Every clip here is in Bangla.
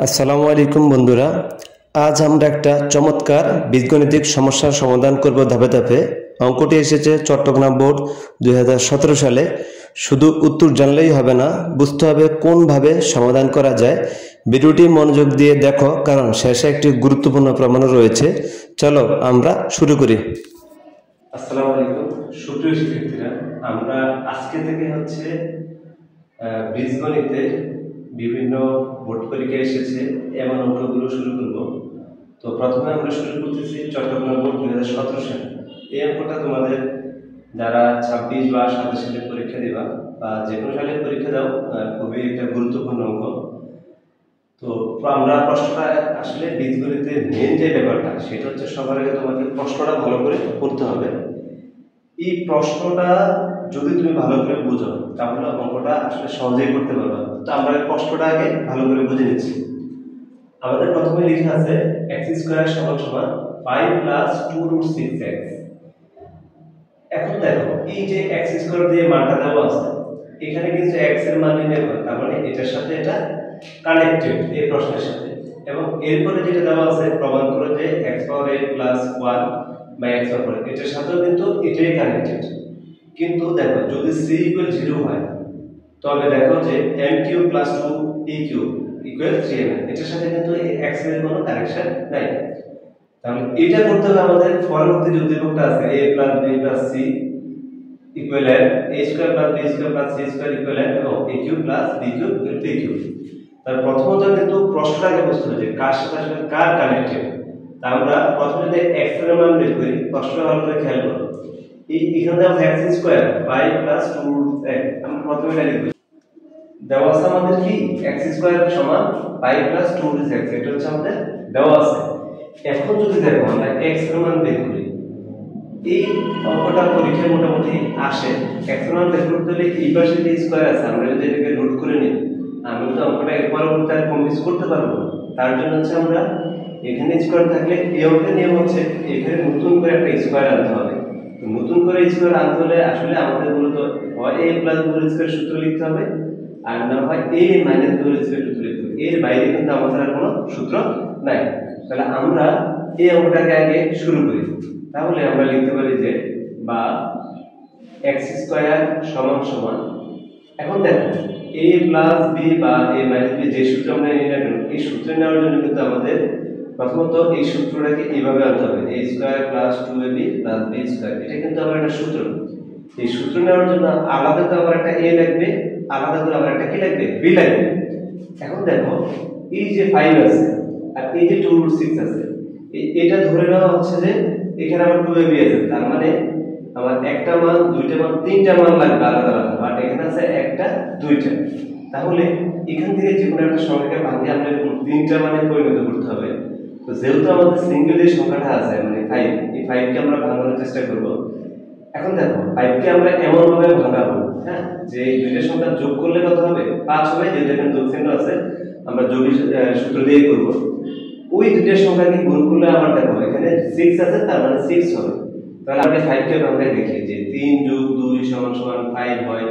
আসসালামু আলাইকুম বন্ধুরা, আজ আমরা একটা চমৎকার বীজগণিতিক সমস্যার সমাধান করব ধাপে ধাপে। অঙ্কটি এসেছে চট্টগ্রাম বোর্ড 2017 সালে। শুধু উত্তর জানলেই হবে না, বুঝতে হবে কোনভাবে সমাধান করা যায়। ভিডিওটি মনোযোগ দিয়ে দেখো, কারণ শেষে একটি গুরুত্বপূর্ণ প্রমাণও রয়েছে। চলো আমরা শুরু করি। আসসালামু আলাইকুম সুপ্রিয় শিক্ষার্থীরা, আমরা আজকে থেকে বীজগণিতে বিভিন্ন বোর্ড পরীক্ষা এসেছে এমন অঙ্কগুলো শুরু করব। তো প্রথমে আমরা শুরু করতেছি চট্টগ্রাম বোর্ড 2017 সালে। এই অঙ্কটা তোমাদের যারা 26 বা 27 সালে পরীক্ষা দিবা বা যে কোনো সালে পরীক্ষা দাও, খুবই একটা গুরুত্বপূর্ণ অঙ্ক। তো আমরা প্রশ্নটা আসলে বীজগণিতে মেন যে ব্যাপারটা সেটা হচ্ছে সবার আগে তোমাকে প্রশ্নটা ভালো করে পড়তে হবে। এই প্রশ্নটা যদি তুমি ভালো করে বুঝো তাহলে অঙ্কটা আসলে সহজেই করতে পারবে। তো আমরা প্রশ্নটা আগে ভালো করে বুঝে নিচ্ছি। আমাদের প্রথমে লেখা আছে x স্কয়ার সমান সমান 5 প্লাস 2 রুট 6x। এখন দেখো এই যে x স্কয়ার দিয়ে মানটা দেওয়া আছে, এখানে কিন্তু x এর মান নির্ণয় করতে, তার মানে এটার সাথে এটা কানেক্টেড এই প্রশ্নের সাথে। এবং এরপরে যেটা দেওয়া আছে প্রমাণ করে যে x power a plus 1 by x power এটার সাথেও কিন্তু এটাই কানেক্টেড। কিন্তু দেখো যদি c ইকুয়াল 0 হয় তবে দেখো যে m cube plus 2 e cube equal 3m, এটার সাথে কিন্তু এই x এর কোনো কানেকশন নাই। তাহলে এটা করতে হলে আমাদের পরবর্তী যে উদ্দীপকটা আছে a plus b plus c ইকুয়ালেন্ট a square plus b square plus c square ইকুয়ালেন্ট এবং a cube plus b cube equal 3 cube. তার প্রথমত কিন্তু প্রশ্নটাকে বুঝতে হবে যে কার সাথে আসলে কার কানেক্টেড। তা আমরা প্রথমে যদি x এর মান বের করি, প্রশ্নটা ভালো করে খেয়াল করো। এখানে দেওয়া x square 5 plus 2 root x, আমরা প্রথমে এটা লিখব। দেওয়া আছে আমাদের কি x স্কয়ার সমান 5 প্লাস 2 রুট x, এটা হচ্ছে আমাদের দেওয়া আছে। এখন যদি দেখো আমরা x এর মান বের করি, এই অঙ্কটা পরীক্ষায় মোটামুটি আসে। x এর মান বের করতে হলে এই পাশে যে স্কয়ার আছে আমরা যদি এটাকে রুট করে নিই, আমরা তো অঙ্কটা এর পরবর্তীতে আর কমপ্লিট করতে পারবো। তার জন্য আমরা এখানে স্কয়ার থাকলে এই অঙ্কের নিয়ম হচ্ছে এখানে নতুন করে একটা স্কয়ার আনতে হবে। তো নতুন করে স্কয়ার আনতে হলে আসলে আমাদের মূলত হয় a প্লাস b স্কয়ার সূত্র লিখতে হবে, আর না হয় a মাইনাস b স্কয়ার সূত্র লিখতে হবে। এর বাইরে কিন্তু আমাদের আর কোনো সূত্র নাই। তাহলে আমরা এই অঙ্কটাকে আগে শুরু করি। তাহলে আমরা লিখতে পারি যে বা x স্কয়ার সমান সমান, এখন দেখো a প্লাস b বা a মাইনাস b যে সূত্র আমরা নিই না কেন, এই সূত্র নেওয়ার জন্য কিন্তু আমাদের প্রথমত এই সূত্রটাকে এইভাবে আনতে হবে, a square plus 2ab plus b square. এটা কিন্তু আমার একটা সূত্র। এই সূত্র নেওয়ার জন্য আলাদা তো আমার একটা a লাগবে, আলাদা করে আমার একটা কি লাগবে, b লাগবে। এখন দেখো এই যে 5 আছে আর এই যে 2 রুট 6 আছে, এটা ধরে নেওয়া হচ্ছে যে এখানে আমার 2ab আছে, তার মানে আমার একটা মান দুইটা মান তিনটা মান লাগবে আলাদা আলাদা, বাট এখানে আছে একটা দুইটা। তাহলে এখান থেকে যে কোনো একটা সংখ্যাকে ভাঙিয়ে আমরা তিনটা মানে পরিণত করতে হবে। তো যেহেতু আমাদের সিঙ্গেল যে সংখ্যাটা আছে মানে 5, এই 5 কে আমরা ভাঙানোর চেষ্টা করব। এখন দেখো 5 কে আমরা এমন ভাবে ভাঙাবো, হ্যাঁ, যে দুইটা সংখ্যা যোগ করলে কত হবে, 5 হবে। যেহেতু এখানে যোগ চিহ্ন আছে আমরা যোগের সূত্র দিয়ে করব। ওই দুইটা সংখ্যাকে গুণ করলে আবার দেখো এখানে 6 আছে, তার মানে 6 হবে। তাহলে আমরা 5 কে ভাঙাই দেখি যে 3 যোগ 2 সমান সমান 5 হয়,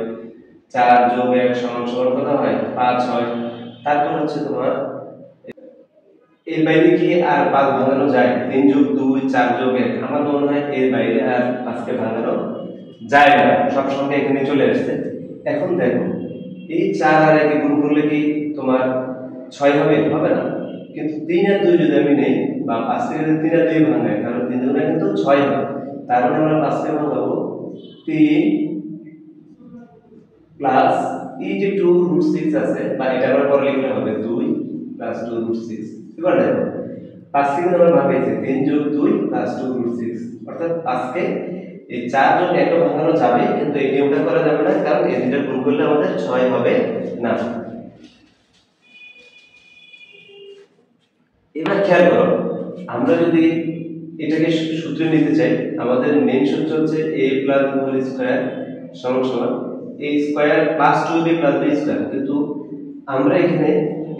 4 যোগ 1 সমান সমান কত হয়, 5 হয়। তারপর হচ্ছে তোমার এর বাইরে কি আর 5 ভাঙানো যায়? 3 যোগ 2 4 যোগ 1, আমার মনে হয় এর বাইরে আর 5 কে ভাঙানো যায় না, সব সংখ্যা এখানে চলে আসছে। এখন দেখো এই 4 আর 1 গুণ করলে কি তোমার 6 হবে? হবে না। কিন্তু 3 আর 2 যদি আমি নেই বা 5 থেকে যদি 3 আর 2 ভাঙাই তাহলে 3 দুগুণে কিন্তু 6 হয়। তার মানে আমরা 5 কে ভাঙাবো 3 প্লাস এই যে 2 রুট 6 আছে, বা এটা আমরা পরে লিখলে হবে 2 প্লাস 2 রুট 6। এবার দেখো 5 কে আমরা ভাঙাইছি 3 যোগ 2 প্লাস 2 রুট 6, অর্থাৎ 5 কে এই 4 যোগ 1 ভাঙানো যাবে, কিন্তু এই নিয়মটা করা যাবে না, কারণ এই দুটো গুণ করলে আমাদের 6 হবে না। এবার খেয়াল করো, আমরা যদি এটাকে সূত্রে নিতে চাই, আমাদের মেইন সূত্র হচ্ছে a plus b whole square সমান সমান a square plus 2ab plus b square. কিন্তু আমরা এখানে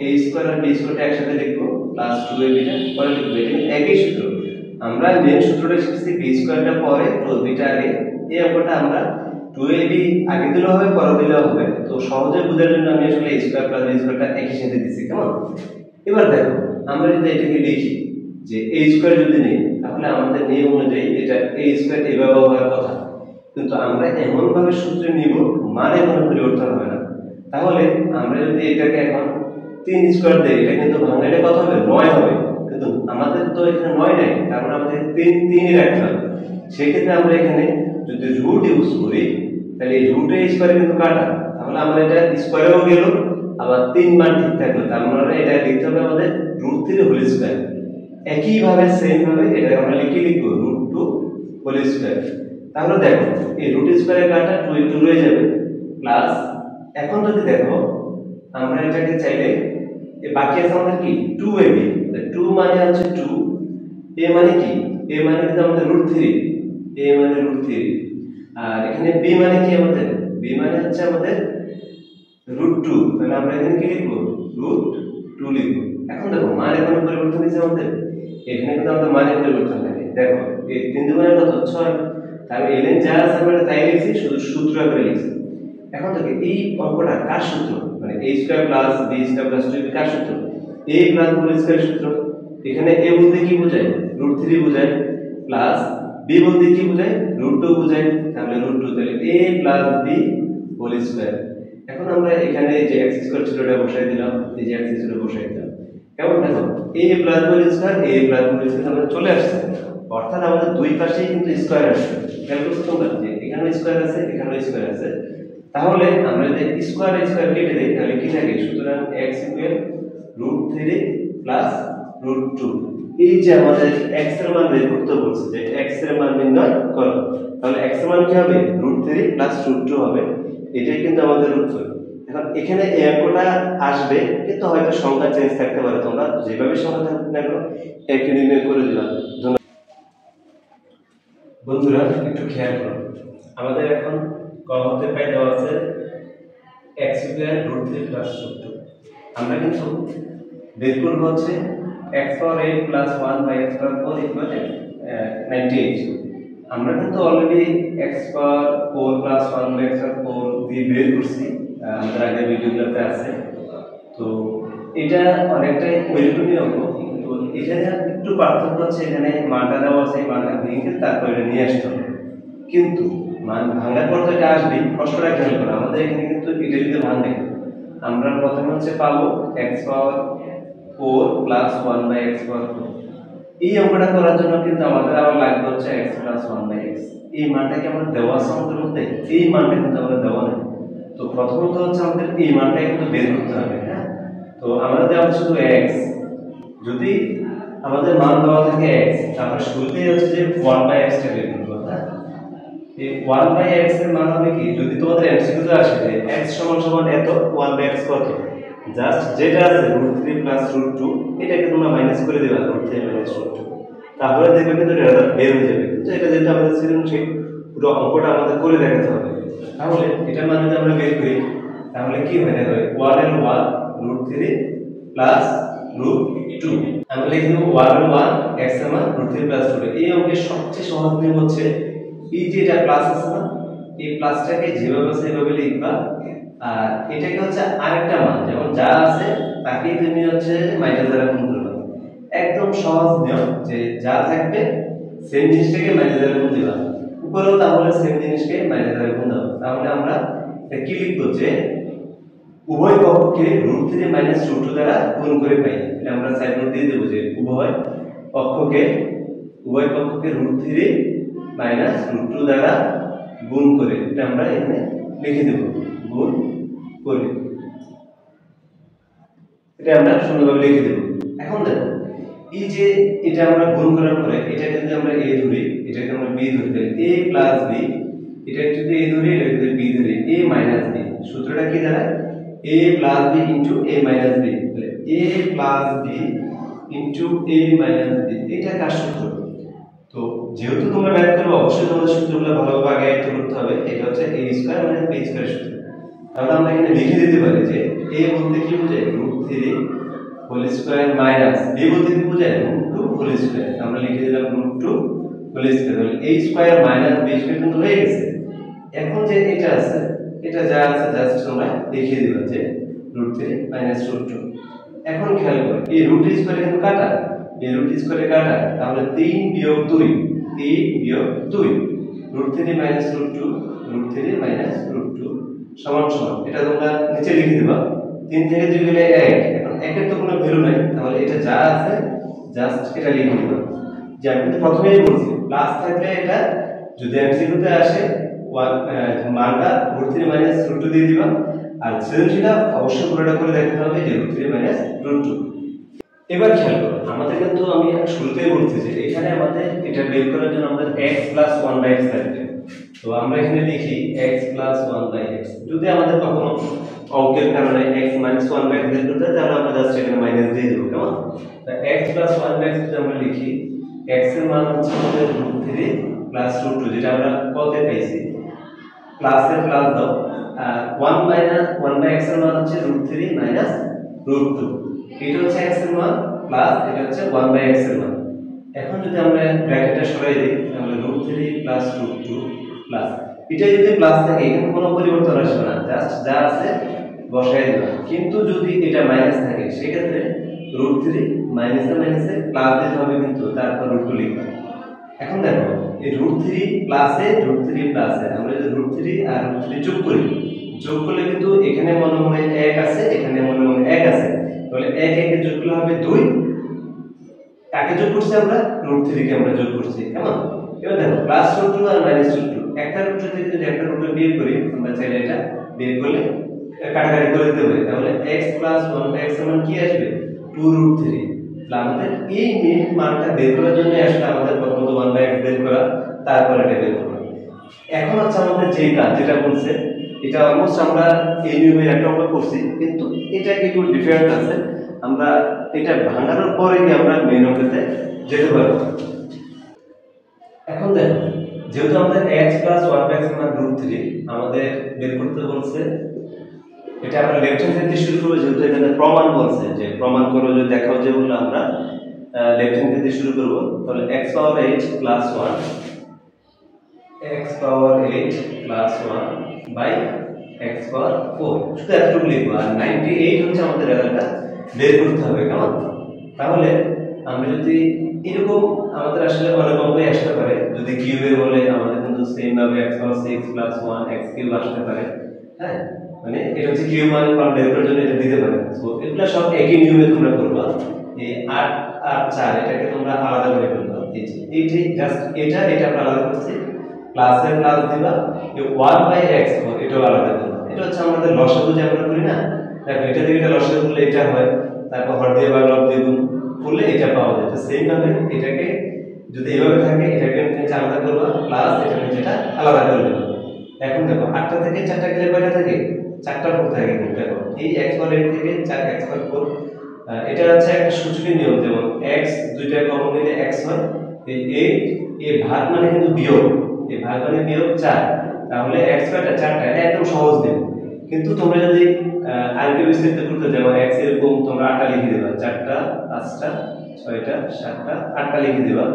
a স্কয়ার আর b স্কয়ারটা একসাথে লিখব, প্লাস 2ab টা পরে লিখব। এটা একই সূত্র। আমরা মেইন সূত্রটা শিখছি b স্কয়ারটা পরে প্লাস b টা আগে। এই অঙ্কটা আমরা 2ab আগে দিলেও হবে পরে দিলেও হবে। তো সহজে বোঝার জন্য আমি আসলে a স্কয়ার প্লাস b স্কয়ারটা একই সাথে দিছি, কেমন? এবার দেখো আমরা যদি এটাকে লিখি যে a স্কয়ার যদি নেই তাহলে আমাদের নিয়ম অনুযায়ী এটা a স্কয়ার এভাবে হওয়ার কথা, কিন্তু আমরা এমন ভাবে সূত্র নিব মানে কোনো পরিবর্তন হবে না। তাহলে আমরা যদি এটাকে এখন 3 স্কয়ার দেই এটা কিন্তু ভাঙাইলে কত হবে 9 হবে, কিন্তু আমাদের তো এখানে 9 নাই, তার মানে আমাদের 3ই রাখতে হবে। সেক্ষেত্রে আমরা এখানে যদি রুট ইউজ করি তাহলে এই রুট এ স্কয়ার কিন্তু কাটা, তাহলে আমরা এটা স্কয়ারেও গেল আবার 3 মান ঠিক থাকলো, তার মানে এটা লিখতে হবে আমাদের √3 হোল স্কয়ার। একই ভাবে সেম ভাবে এটা আমরা লিখব √2 হোল স্কয়ার। তাহলে দেখো এই রুট স্কয়ারে কাটা 2 রয়ে যাবে প্লাস, এখন যদি দেখো আমরা এটাকে চাইলে এই বাকি আছে আমাদের কি 2ab, 2 মানে হচ্ছে 2, a মানে কি a মানে কিন্তু আমাদের √3, a মানে √3, আর এখানে b মানে কি আমাদের b মানে হচ্ছে আমাদের √2, তাহলে আমরা এখানে কি লিখব √2 লিখব। এখন দেখো মানে কোনো পরিবর্তন হয়েছে আমাদের, এখানে কিন্তু আমাদের মানে পরিবর্তন হয়নি। দেখো এই 3 দুগুণে কত 6, তাহলে এখানে যা আছে আমরা তাই লিখছি, শুধু সূত্র আকারে লিখছি। এখন দেখো এই অঙ্কটা কার সূত্র, মানে a square plus b square plus 2 কার সূত্র, a প্লাস b স্কয়ার সূত্র। এখানে a বলতে কি বোঝায় √3 বোঝায়, প্লাস b বলতে কি বোঝায় √2 বোঝায়, তাহলে √2 তাহলে a plus b whole square. এখন আমরা এখানে যে x স্কয়ার ছিল এটা বসাই দিলাম, এই যে x ছিল বসাই দিলাম। কেমন দেখো a plus b whole square a plus b whole square আমাদের চলে আসছে, অর্থাৎ আমাদের দুই পাশেই কিন্তু স্কয়ার আসছে। খেয়াল করছো তোমরা যে এখানেও স্কয়ার আছে এখানেও স্কয়ার আছে, তাহলে আমরা যদি স্কয়ার স্কয়ার কেটে দেই তাহলে কি থাকে, সুতরাং x ইকুয়াল √3 প্লাস √2। এই যে আমাদের x এর মান বের করতে বলছে যে x এর মান নির্ণয় করো, তাহলে x এর মান কি হবে √3 প্লাস √2 হবে, এটাই কিন্তু আমাদের উত্তর। এখন এখানে এই অঙ্কটা আসবে কিন্তু হয়তো সংখ্যা চেঞ্জ থাকতে পারে, তোমরা যেভাবে সংখ্যা থাকবে না কেন একই নির্ণয় করে দিলাম। বন্ধুরা একটু খেয়াল করো, আমাদের এখন কমতে পাই দেওয়া আছে x ইকুয়াল √3 প্লাস √2, আমরা কিন্তু বের করব হচ্ছে x power 8 plus 1 by x power 4 equal 98। আমরা কিন্তু already x power 4 plus 1 by x power 4 দিয়ে বের করছি, আমাদের আগের ভিডিওগুলোতে আছে। তো এটা অনেকটাই ওইরকমই অঙ্ক, কিন্তু এখানে একটু পার্থক্য হচ্ছে এখানে মানটা দেওয়া আছে, মানটা ভেঙে তারপর এটা নিয়ে আসতে হবে, কিন্তু মান ভাঙার পর তো এটা আসবেই। কষ্টটা খেয়াল করো, আমাদের এখানে কিন্তু এটা যদি ভাঙে আমরা প্রথমে হচ্ছে পাবো x power 4 plus 1 by x power 4। এই অঙ্কটা করার জন্য কিন্তু আমাদের আবার লাগবে হচ্ছে x প্লাস 1 বাই x। এই মানটা কি আমাদের দেওয়া আছে আমাদের মধ্যে, এই মানটা কিন্তু আমাদের দেওয়া নেই। তো প্রথমত হচ্ছে আমাদের এই মানটা কিন্তু বের করতে হবে। হ্যাঁ, তো আমাদের দেওয়া শুধু x, যদি আমাদের মান দেওয়া থাকে x তাহলে শুরুতেই হচ্ছে যে 1 বাই x টা বের করব। হ্যাঁ, এই 1 বাই x এর মান হবে কি, যদি তোমাদের এমসিকিউ তে আসে যে x সমান সমান এত 1 বাই x কত, জাস্ট যেটা আছে √3 প্লাস √2 এটাকে তোমরা মাইনাস করে দিবা √3 মাইনাস √2, তাহলে দেখবে কিন্তু রেজাল্ট বের হয়ে যাবে। তো এটা যেটা আমাদের সৃজনশীল পুরো অঙ্কটা আমাদের করে দেখাতে হবে। তাহলে এটা মানে যদি আমরা বের করি তাহলে কি হয়ে যাবে 1 এর 1 √3 প্লাস √2, আমরা লিখে দেব 1 এর 1 x এর মান √3 প্লাস √2। এই অঙ্কের সবচেয়ে সহজ নিয়ম হচ্ছে এই যে এটা প্লাস আছে না, এই প্লাসটাকে যেভাবে আছে সেভাবে লিখবা, আর এটাকে হচ্ছে আরেকটা মান যেমন যা আছে তাকেই তুমি হচ্ছে মাইনাস দ্বারা গুণ করবে। একদম সহজ নিয়ম যে যা থাকবে সেম জিনিসটাকে মাইনাস দ্বারা গুণ দিবা, উপরেও তাহলে সেম জিনিসকে মাইনাস দ্বারা গুণ দাও। তাহলে আমরা এটা কি লিখব যে উভয় পক্ষকে √3 মাইনাস √2 দ্বারা গুণ করে পাই। এটা আমরা সাইড নোট দিয়ে দেব যে উভয় পক্ষকে √3 মাইনাস √2 দ্বারা গুণ করে, এটা আমরা এখানে লিখে দেব গুণ করে, এটা আমরা সুন্দরভাবে লিখে দেব। এখন দেখো এই যে এটা আমরা গুণ করার পরে এটাকে যদি আমরা a ধরি এটাকে আমরা b ধরি, তাহলে a প্লাস b, এটা যদি a ধরি এটা যদি b ধরি a মাইনাস b, সূত্রটা কি দাঁড়ায় a plus b into a minus b, তাহলে a plus b into a minus b, এটা কার সূত্র। তো যেহেতু তোমরা ম্যাথ করবে অবশ্যই তোমাদের সূত্রগুলো ভালোভাবে আগে আয়ত্ত করতে হবে। এটা হচ্ছে a স্কয়ার মানে b স্কয়ার সূত্র। তাহলে আমরা এখানে লিখে দিতে পারি যে a বলতে কি বোঝায় √3 হোল স্কয়ার মাইনাস b বলতে কি বোঝায় √2 হোল স্কয়ার, আমরা লিখে দিলাম √2 হোল স্কয়ার, তাহলে a square minus b square কিন্তু হয়ে গেছে। এখন যে এটা আছে এটা যা আছে জাস্ট তোমরা দেখিয়ে দিবা যে √3 মাইনাস √2। এখন খেয়াল করো এই রুট স্কয়ারে কিন্তু কাটা, এই রুট স্কয়ারে কাটা, তাহলে 3 বিয়োগ 2, 3 বিয়োগ 2, √3 মাইনাস √2, √3 মাইনাস √2 সমান সমান, এটা তোমরা নিচে লিখে দিবা। 3 থেকে 2 গেলে 1, এখন 1 এর তো কোনো ভ্যালু নাই, তাহলে এটা যা আছে জাস্ট এটা লিখে দিবা। যে আমি কিন্তু প্রথমেই বলছি প্লাস থাকলে এটা যদি এমসিকিউতে আসে মানটা √3 মাইনাস √2 দিয়ে দিবা, আর সৃজনশীলটা অবশ্যই পুরোটা করে দেখতে হবে যে √3 মাইনাস √2। এবার খেয়াল করো আমাদের কিন্তু আমি শুরুতেই বলছি যে এখানে আমাদের এটা বের করার জন্য আমাদের x প্লাস 1/x থাকবে। তো আমরা এখানে লিখি x প্লাস 1/x। যদি আমাদের কখনো অঙ্কের কারণে x মাইনাস 1/x বের করতে হয় তাহলে আমরা জাস্ট এখানে মাইনাস দিয়ে দেব, কেমন? তো x প্লাস 1/x যদি আমরা লিখি, x এর মান হচ্ছে আমাদের √3 প্লাস √2, যেটা আমরা কতে পাইছি, প্লাসের প্লাস দাও, আর 1/x এর মান হচ্ছে √3 মাইনাস √2, এটা হচ্ছে x এর মান প্লাস এটা হচ্ছে 1/x এর মান। এখন যদি আমরা ব্র্যাকেটটা সরাই দেই তাহলে √3 প্লাস √2 প্লাস, এটা যদি প্লাস থাকে এখানে কোনো পরিবর্তন আসবে না, জাস্ট যা আছে বসাই দিবা। কিন্তু যদি এটা মাইনাস থাকে সেক্ষেত্রে √3 মাইনাসে মাইনাসে প্লাস দিতে হবে, কিন্তু তারপর √2 লিখবা। এখন দেখো এই √3 প্লাসে √3 প্লাসে আমরা যদি √3 আর √3 যোগ করি, যোগ করলে কিন্তু এখানে মনে মনে 1 আছে, এখানে মনে মনে 1 আছে, তাহলে 1 1 এর যোগ করলে হবে 2, কাকে যোগ করছি আমরা, √3 কে আমরা যোগ করছি, কেমন? এবার দেখো প্লাস √2 আর মাইনাস √2, একটা √2 থেকে যদি একটা √2 বিয়োগ করি, আমরা চাইলে এটা বিয়োগ করলে কাটাকাটি করে দিতে পারি, তাহলে x প্লাস 1/x এর মান কি আসবে, 2√3। তাহলে আমাদের এই মানটা বের করার জন্য আসলে আমাদের প্রথমত 1/x বের করা, তারপর এটা বের করা। এখন হচ্ছে আমাদের যে কাজ যেটা বলছে এটা অলমোস্ট আমরা এই নিয়মের একটা অঙ্ক করছি, কিন্তু এটা একটু ডিফারেন্ট আছে, আমরা এটা ভাঙানোর পরে কি আমরা মেইন অঙ্কতে যেতে পারবো। এখন দেখো যেহেতু আমাদের x প্লাস 1/x এর মান √3 আমাদের বের করতে বলছে, এটা আমরা লেফট হ্যান্ড থেকে শুরু করব, যেহেতু এখানে প্রমাণ বলছে যে প্রমাণ করো যে দেখাও, যে বললো আমরা লেফট হ্যান্ড থেকে শুরু করব। তাহলে x power 8 plus 1, x power 8 plus 1 by x power 4, শুধু এতটুকু লিখবো, আর 98 হচ্ছে আমাদের রেজাল্টটা বের করতে হবে, কেমন? তাহলে আমরা যদি এরকম আমাদের আসলে অনেক অঙ্কই আসতে পারে, যদি কিউবের বলে আমাদের কিন্তু সেম ভাবে x পাওয়ার 6 প্লাস 1 x কিউব আসতে পারে, হ্যাঁ, মানে এটা হচ্ছে কিউব মান বের করার জন্য এটা দিতে পারে। তো এগুলা সব একই নিয়মে তোমরা করবা। এই 8 আর 4 এটাকে তোমরা আলাদা করে ফেলবা, এইটাই জাস্ট এটা আমরা আলাদা করছি, প্লাসের প্লাস দিবা, এই 1/x এটাও আলাদা করবা। এটা হচ্ছে আমাদের লসাগু যে আমরা করি না, দেখো এটা থেকে এটা লসাগু করলে এটা হয়, তারপর হর দিয়ে বা লব দিয়ে গুণ করলে এটা পাওয়া যায়। তো সেম ভাবে এটাকে যদি এইভাবে থাকে এটাকে নিচে আলাদা করবা, প্লাস এটা নিচেটা আলাদা করে দেবা। এখন দেখো 8টা থেকে 4টা গেলে কয়টা থাকে, 4টা 4 থাকে। কিন্তু দেখো এই x পাওয়ার 8 থেকে 4x পাওয়ার 4, এটা হচ্ছে একটা সূচকের নিয়ম, যেমন x দুইটা কমন নিলে x হয়, এই 8 এই ভাগ মানে কিন্তু বিয়োগ, এই ভাগ মানে বিয়োগ 4, তাহলে x কয়টা 4টা, এটা একদম সহজ নিয়ম। কিন্তু তোমরা যদি আরেকটু বিস্তারিত করতে যাও x এরকম তোমরা 8টা লিখে দিবা, 4টা 5টা 6টা 7টা 8টা লিখে দিবা,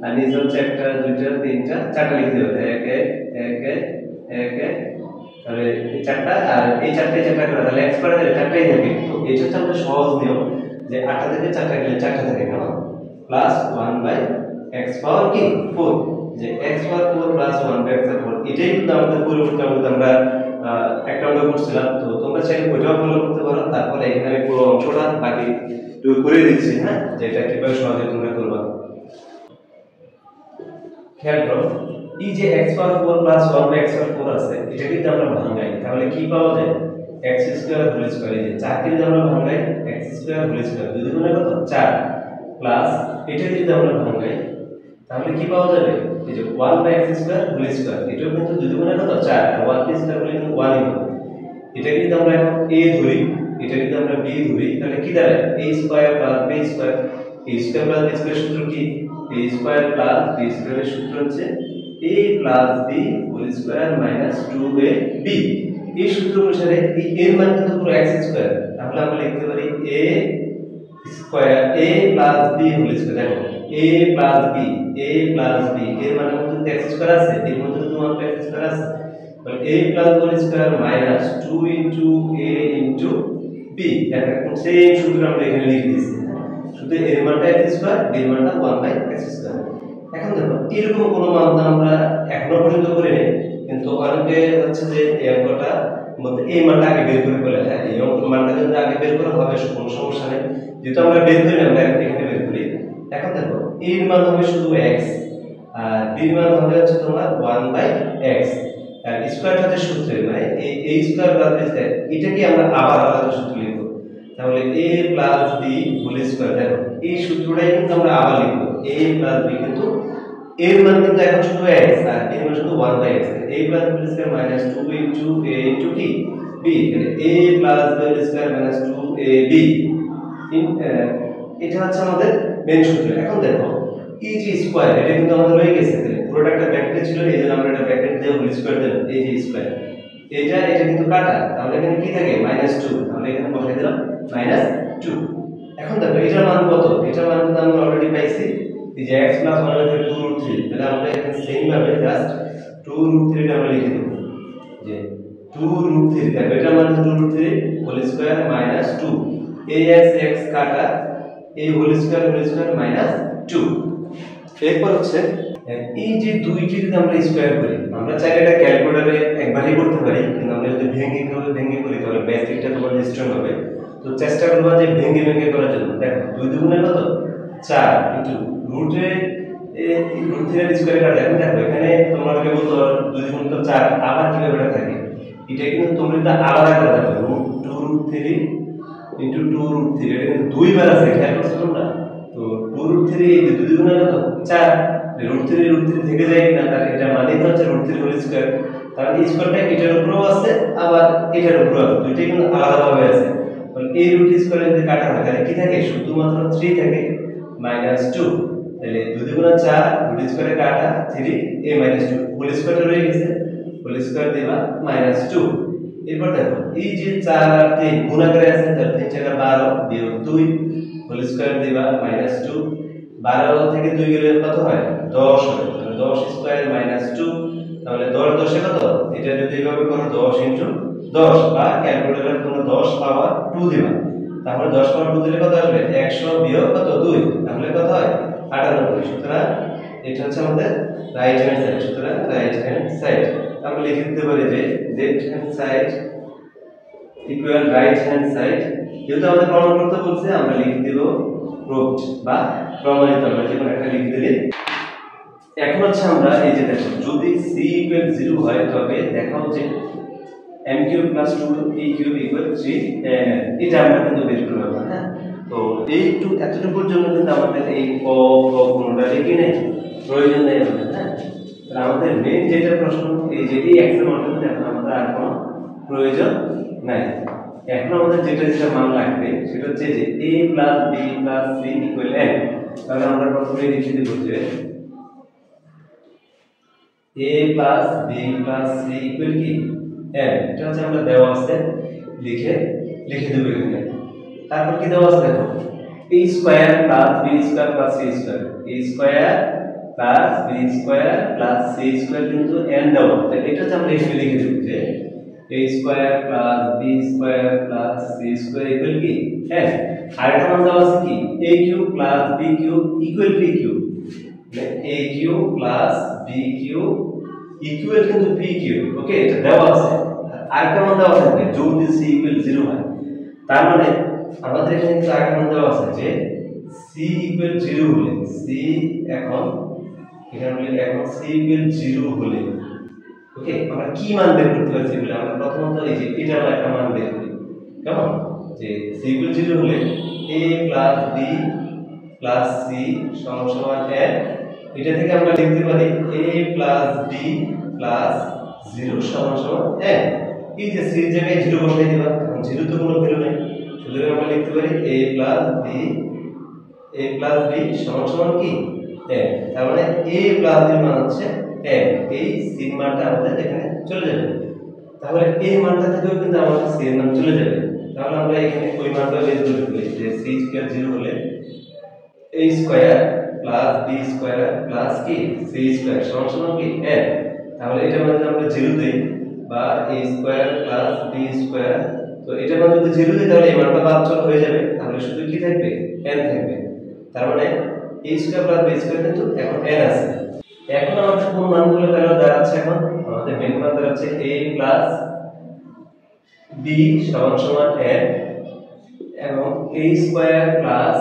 আর নিচে হচ্ছে 1টা 2টা 3টা 4টা লিখে দিবা, 1 1 1 1 1, তাহলে এই 4টা আর এই 4টাই 4টা করে, তাহলে x পাওয়ার 4টাই থাকে। তো এটা হচ্ছে আমাদের সহজ নিয়ম যে 8টা থেকে 4টা গেলে 4টা থাকে, কেমন? প্লাস 1/x পাওয়ার কি 4, যে x পাওয়ার 4 প্লাস 1/x পাওয়ার 4, এটাই কিন্তু আমাদের পরিবর্তন আমরা একটা অঙ্ক করছিলাম। তো তোমরা চাইলে ওইটাও ফলো করতে পারো, তারপরে এখানে আমি পুরো অংশটা বাকি করে দিচ্ছি, হ্যাঁ, যে এটা কিভাবে সহজে তোমরা করবা। খেয়াল করো এই যে x পাওয়ার 4 প্লাস 1/x পাওয়ার 4 আছে, এটা কিন্তু আমরা ভাঙাই, তাহলে কি পাওয়া যায়, x স্কয়ার হোল স্কয়ার। এই যে 4 কে যদি আমরা ভাঙাই x স্কয়ার হোল স্কয়ার, দুই গুণে কত 4, প্লাস এটা যদি আমরা ভাঙাই তাহলে কি পাওয়া যাবে, এই যে 1/x স্কয়ার হোল স্কয়ার, এটাও কিন্তু দুই গুণে কত 4, আর 1 কে স্কয়ার করলে কিন্তু 1 ই হবে। এটা যদি আমরা এখন a ধরি, এটা যদি আমরা b ধরি, তাহলে কি দাঁড়ায়, a square plus b square. a square plus b square সূত্র কি, a স্কয়ার প্লাস b স্কয়ারের সূত্র হচ্ছে a plus b whole square minus 2ab। এই সূত্র অনুসারে এই এর মান কিন্তু পুরো x স্কয়ার, তাহলে আমরা লিখতে পারি a square a plus b whole square. দেখো a প্লাস b এর মানে কিন্তু x স্কয়ার আছে, এর মধ্যে তো 1 x স্কয়ার আছে, তাহলে a plus whole square minus 2 into a into b পি, এখন সেম সূত্র আমরা এখানে লিখে দিয়েছি, শুধু এর মানটা x স্কয়ার, b এর মানটা 1/x স্কয়ার। এখন দেখো এরকম কোনো মান তো আমরা এখনো পর্যন্ত করিনি, কিন্তু অনেকে হচ্ছে যে এই অঙ্কটা মধ্যে এই মানটা আগে বের করে বলে, হ্যাঁ এই অঙ্কের মানটা যদি আগে বের করা হবে কোনো সমস্যা নেই, যেহেতু আমরা বের করি আমরা এখানে বের করি। এখন দেখো এর মান হবে শুধু x, আর b এর মান হবে হচ্ছে তোমার 1/x, আর স্কয়ারটাতে সূত্রে মানে এই স্কয়ার প্লাস b স্কয়ার এটাকে আমরা আবার আলাদা সূত্র লিখব। তাহলে a plus b whole square, দেখো এই সূত্রটাই কিন্তু আমরা আবার লিখব। a প্লাস b কিন্তু এর মান কিন্তু এখন শুধু x, আর এর মান শুধু 1/x, a plus b square minus 2 into a into কি b, তাহলে a plus b square minus 2ab, এটা হচ্ছে আমাদের মেইন সূত্র। এখন দেখো এই যে স্কয়ার এটা কিন্তু আমাদের রয়ে গেছে, তাহলে পুরোটা একটা ব্র্যাকেটে ছিল, এই জন্য আমরা এটা ব্র্যাকেট দিয়ে হোল স্কয়ার দিলাম। এই যে স্কয়ার এটা কিন্তু কাটা, তাহলে এখানে কি থাকে -2, তাহলে এখানে বসাই দিলাম -2। এখন দেখো এটার মান কত, এটার মান কিন্তু আমরা অলরেডি পাইছি, এই যে x + 1/2√3, তাহলে আমরা এখানে সেম ভাবে জাস্ট 2√3 টা আমরা লিখে দেব, যে 2√3, দেখো এটার মান 2√3 হোল স্কয়ার -2, এই x কাটা এই হোল স্কয়ার -2। এরপর হচ্ছে এই যে দুইটি যদি আমরা স্কয়ার করি, আমরা চাইলে এটা ক্যালকুলেটরে একবারই করতে পারি, কিন্তু আমরা যদি ভেঙে করি তাহলে ম্যাথটা তোমার স্ট্রং হবে। তো চেষ্টা করব যে ভেঙে করার জন্য। দেখো 2 দুগুণে কত 4 কিন্তু রুটে √3 এর স্কয়ার কাটা, দেখো এখানে তোমরা কি বলতো 2 দুগুণ তো 4, আবার কিভাবে এটা থাকে, এটা কিন্তু তোমরা এটা আলাদা করে দেখো, √2√3 ইনটু 2√3, এটা কিন্তু দুইবার আছে, খেয়াল করছো তোমরা? তো 2√3 এই 2 দুগুণে কত 4, √3 থেকে যায় কিনা, তার এটা মানে তো হচ্ছে √3 হোল স্কয়ার, তার স্কয়ারটা এটার উপরেও আছে আবার এটার উপরেও আছে, দুইটাই কিন্তু আলাদা ভাবে আছে। তাহলে এই √3 স্কয়ার যদি কাটা হয় তাহলে কি থাকে, শুধুমাত্র 3 থাকে -2, তাহলে 2 দুগুণে 4, √3 স্কয়ারে কাটা 3, এই -2 হোল স্কয়ারটা রয়ে গেছে, হোল স্কয়ার দিবা -2। এরপর দেখো এই যে 4 আর 3 গুণ করে আছে, তাহলে 3 4 12 বিয়োগ 2 হোল স্কয়ার দিবা -2, 12 থেকে 2 গেলে কত হয় 10 হয়, তাহলে 10 স্কয়ার -2, তাহলে 10 10 এ কত, এটা যদি এভাবে করো 10 ইনটু 10, বা ক্যালকুলেটরে তোমরা 10 পাওয়ার 2 দিবা, তাহলে 10 পাওয়ার 2 দিলে কত আসবে 100 বিয়োগ কত 2, তাহলে কত হয় 98। সুতরাং এটা হচ্ছে আমাদের রাইট হ্যান্ড সাইড। সুতরাং রাইট হ্যান্ড সাইড আমরা লিখে দিতে পারি যে left hand side equal right hand side. যেহেতু আমাদের প্রমাণ করতে বলছে আমরা লিখে দেব প্রুভড বা প্রমাণিত, আমরা যে কোনো একটা লিখে দিলে। এখন হচ্ছে আমরা এই যে দেখো যদি c ইকুয়াল 0 হয় তবে দেখাও যে m³ + 2p³ = 3, এটা আমরা কিন্তু বের করব। হ্যাঁ, তো এইটুকু এতটুকুর জন্য কিন্তু আমাদের এই কোনটা লিখে নেই, প্রয়োজন নেই আমাদের। হ্যাঁ, তাহলে আমাদের মেইন যেটা প্রশ্ন এই যে এই এক্সের মানটা এখন আমাদের আর কোনো প্রয়োজন নাই। এখন আমাদের যেটা মান লাগবে সেটা হচ্ছে যে a + b + c = n। তাহলে আমরা প্রথমে লিখে দেব যে a + b + c = কি n, এটা হচ্ছে আমরা দেওয়া আছে, লিখে দেব এখানে। তারপর কি দেওয়া আছে দেখো a² + b² + c², a² + b² + c² কিন্তু n দেওয়া, তাহলে এটা হচ্ছে আমরা এখানে লিখে দেব যে a² + b² + c² = কি n। আর এটা মান দেওয়া আছে কি a³ + b³ = pq, মানে a³ + b³ ইকুয়াল কিন্তু pq, ওকে, এটা দেওয়া আছে। আরেকটা মান দেওয়া আছে যদি c = 0 হয়, তার মানে আমাদের এখানে কিন্তু আরেকটা মান দেওয়া আছে যে c = 0 হলে c এখন এখানে এখন c = 0 হলে, ওকে, আমরা কি মান বের করতে পারছি বলে আমরা প্রথমত এই যে এটা একটা মান বের করি, কেমন, যে c = 0 হলে a + b + c = n, এটা থেকে আমরা লিখতে পারি a + b + 0 = n। এই যে c এর জায়গায় 0 বসাই দিবা, কারণ 0 তো কোনো ভ্যালু নাই, সুতরাং আমরা লিখতে পারি a + b = কি n। তার মানে a + b এর মান হচ্ছে n, এই c এর মানটা আমাদের এখানে চলে যাবে। তাহলে এই মানটা থেকেও কিন্তু আমাদের c এর মান চলে যাবে। তাহলে আমরা এখানে ওই মানটা বের করে ফেলি যে c = 0 হলে a² + b² + কি c² = কি n। তাহলে এটা মানে আমরা 0 দেই বা a² + b² তো তো এটার মান যদি 0 দিই তাহলে এই মানটা বাদ চলে হয়ে যাবে, তাহলে শুধু কি থাকবে n থাকবে। তার মানে a square plus b square কিন্তু এখন n আছে। এখন আমাদের কোন মানগুলো তাহলে দাঁড়াচ্ছে, এখন আমাদের মেন মান দাঁড়াচ্ছে a প্লাস b সমান সমান n এবং a square plus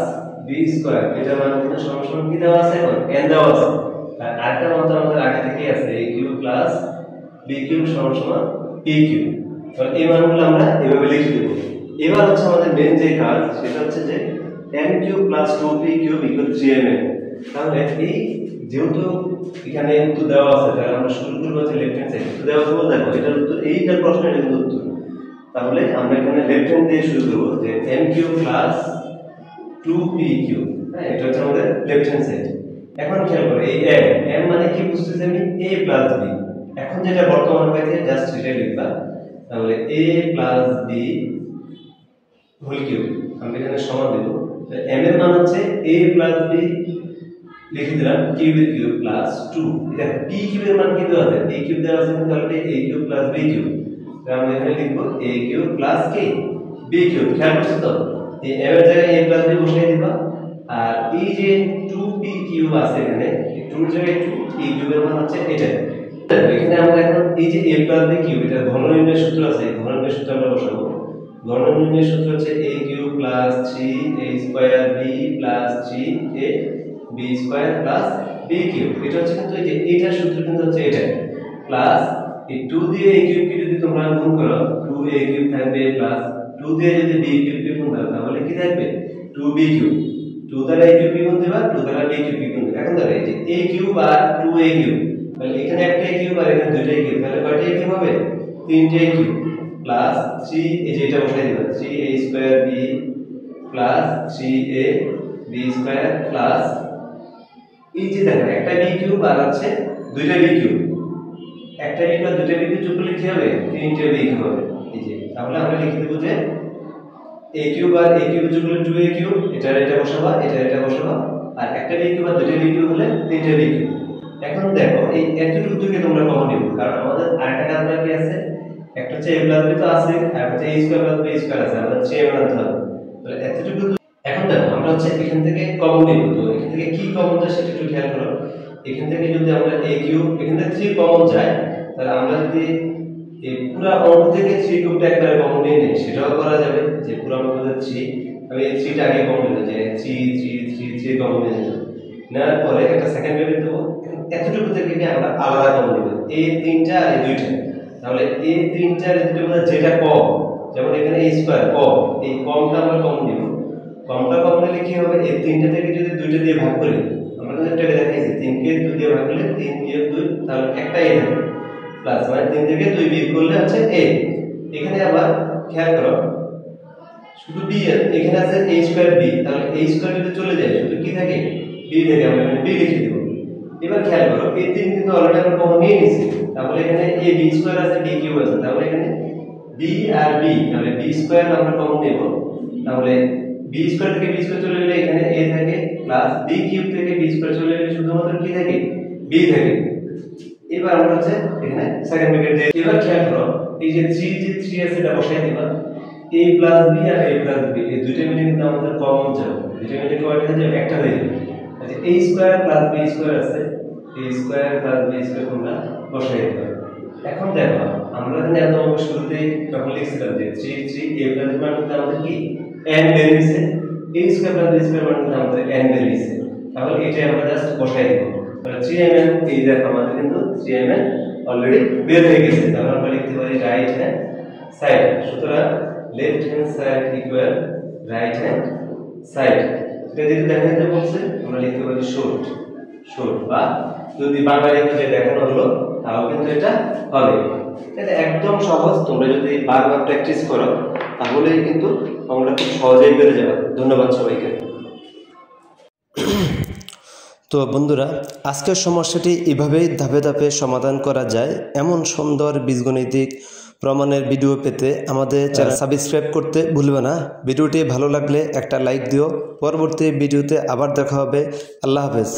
b square এটা মান কিন্তু সমান সমান কি দেওয়া আছে, এখন n দেওয়া আছে। আর আরেকটা মান আমাদের আগে থেকেই আছে a cube plus b cube সমান সমান a কিউব। তাহলে এই মানগুলো আমরা এভাবে লিখে দেব। এবার হচ্ছে আমাদের মেন যে কাজ সেটা হচ্ছে যে n cube plus 2p cube equal 3mn। তাহলে এই যেহেতু এখানে উত্তর দেওয়া আছে তাহলে আমরা শুরু করব হচ্ছে লেফট হ্যান্ড সাইড। তো দেওয়া আছে দেখো এটার উত্তর, এইটার প্রশ্নের কিন্তু উত্তর। তাহলে আমরা এখানে লেফট হ্যান্ড দিয়ে শুরু করব যে n cube plus 2p cube. হ্যাঁ, এটা হচ্ছে আমাদের লেফট হ্যান্ড সাইড। এখন খেয়াল করো এই m মানে কি বুঝতেছি আমি, a প্লাস b। এখন যেটা বর্তমান পাইছে জাস্ট সেটা লিখবা। তাহলে a plus b whole cube আমরা এখানে সমান দেব। m এর মান হচ্ছে a প্লাস b লিখে দিলাম কিউবের কিউব প্লাস 2। দেখো b কিউবের মান কি দেওয়া আছে, a কিউব দেওয়া আছে, তাহলে a cube plus b cube. তাহলে আমরা এখানে লিখব a cube plus k b cube. খেয়াল করছো তো, এই m এর জায়গায় a প্লাস b বসিয়ে দিবা। আর এই যে 2p কিউব আছে এখানে, এই 2 এর জায়গায় 2 p কিউবের মান হচ্ছে এটা। এখানে আমরা এখন এই যে a প্লাস b কিউব এটা ঘন নির্ণয়ের সূত্র আছে, এই ঘন নির্ণয়ের সূত্র আমরা বসাবো। ঘন নির্ণয়ের সূত্র হচ্ছে a cube plus 3a square b plus 3a b square plus b cube. এটা হচ্ছে কিন্তু এই যে এইটার সূত্র কিন্তু হচ্ছে এটা প্লাস এই 2 দিয়ে a কিউব কে যদি তোমরা গুণ করো 2a কিউব থাকবে প্লাস 2 দিয়ে যদি b কিউব কে গুণ করো তাহলে কি থাকবে 2b কিউব। 2 দ্বারা a কিউব কে গুণ দিবা, 2 দ্বারা b কিউব কে গুণ দিবা। এখন দেখো এই যে a cube R 2a cube, তাহলে এখানে একটা a কিউব আর এখানে দুইটা a কিউব, তাহলে কয়টা a কিউব হবে, তিনটে a কিউব প্লাস 3 এই যে এটা বসাই দিবা 3a square b plus 3a b square plus এই যে দেখো একটা b কিউব আর আছে দুইটা b কিউব, একটা b বা দুইটা b কিউব যোগ করলে কি হবে, তিনটে b কিউব হবে। এই যে তাহলে আমরা লিখে দেব যে a কিউব আর a কিউব যোগ করলে 2a কিউব, এটা বসাবা, এটা বসাবা, আর একটা b কিউব আর দুইটা b কিউব হলে তিনটে b কিউব। এখন দেখো এই এতটুকু থেকে তোমরা কমন নিবে, কারণ আমাদের আরেকটা কাজ বাকি আছে, একটা হচ্ছে a প্লাস b তো আছে আর একটা a square plus b square আছে, আমাদের 3 আনতে হবে। তাহলে এতটুকু এখন দেখো আমরা হচ্ছে এখান থেকে কমন নিব। তো এখান থেকে কি কমন যায় সেটা একটু খেয়াল করো। এখান থেকে যদি আমরা a কিউব এখান থেকে 3 কমন যায়, তাহলে আমরা যদি এই পুরো অঙ্ক থেকে 3 কিউবটা একবারে কমন নিয়ে নিই সেটাও করা যাবে। যে পুরো অঙ্ক থেকে 3 আমি এই 3টা আগে কমন নিলাম, যে 3 কমন নিয়ে নিলাম, নেওয়ার পরে একটা সেকেন্ড ব্র্যাকেট দেব। এতটুকু থেকে কি আমরা আলাদা কমন নিব, এই 3টা আর এই 2টা। তাহলে এই 3টা আর এই 2টার মধ্যে যেটা কম, যেমন এখানে a স্কয়ার কম, এই কমটা আমরা কমন নিব। কমটা কম নিলে কি হবে, এই 3টা থেকে যদি 2টা দিয়ে ভাগ করি, আমরা কিন্তু একটা দেখাইছি 3 কে 2 দিয়ে ভাগ করলে 3 বিয়োগ 2 তাহলে একটা a থাকবে প্লাস মানে 3 থেকে 2 বিয়োগ করলে হচ্ছে a। এখানে আবার খেয়াল করো শুধু b এখানে আছে a স্কয়ার b, তাহলে a স্কয়ার যদি চলে যায় শুধু কি থাকে b থাকে, আমরা এখানে b লিখে দেব। এবার খেয়াল করো এই 3 কিন্তু অলরেডি আমরা কমন নিয়ে নিয়েছি, তাহলে এখানে a b স্কয়ার আছে b কিউব আছে, তাহলে এখানে b আর b, তাহলে b স্কয়ার আমরা কমন নেব। তাহলে b স্কয়ার থেকে b স্কয়ার চলে গেলে এখানে a থাকে প্লাস b কিউব থেকে b স্কয়ার চলে গেলে শুধুমাত্র কি থাকে b থাকে। এবার আমরা হচ্ছে এখানে সেকেন্ড ব্র্যাকেট দিয়ে এবার খেয়াল করো এই যে 3 আছে এটা বসাই দিবা, a প্লাস b আর a প্লাস b এই দুইটা মিলে কিন্তু আমাদের কমন যাবে, দুইটা মিলে কয়টা হয়ে যাবে, একটা হয়ে যাবে। আচ্ছা a square plus b square আছে, a square plus b square তোমরা বসাই দিবা। এখন দেখো আমরা এখানে একদম শুরুতে যখন লিখছিলাম যে 3 a প্লাস b মানে আমাদের কি n বের হইছে, a square plus b square মানে আমাদের n বের হইছে, তাহলে এটা আমরা জাস্ট বসাই দেব। তাহলে 3mn এই দেখো আমাদের কিন্তু 3mn অলরেডি বের হয়ে গেছে। তাহলে আমরা লিখতে পারি রাইট হ্যান্ড সাইড। সুতরাং left hand side equal right hand side. এটা যদি দেখাইতে বলছে আমরা লিখতে পারি শর্ট, বা যদি বাংলা লিখতে দেখানো হলো তাও কিন্তু এটা হবে। এটা একদম সহজ, তোমরা যদি বারবার প্র্যাকটিস করো তাহলেই কিন্তু তোমরা খুব সহজেই পেরে যাবে। ধন্যবাদ সবাইকে। তো বন্ধুরা, আজকের সমস্যাটি এভাবেই ধাপে ধাপে সমাধান করা যায়। এমন সুন্দর বীজগণিতিক প্রমাণের ভিডিও পেতে আমাদের চ্যানেল সাবস্ক্রাইব করতে ভুলবে না। ভিডিওটি ভালো লাগলে একটা লাইক দিও। পরবর্তী ভিডিওতে আবার দেখা হবে। আল্লাহ হাফেজ।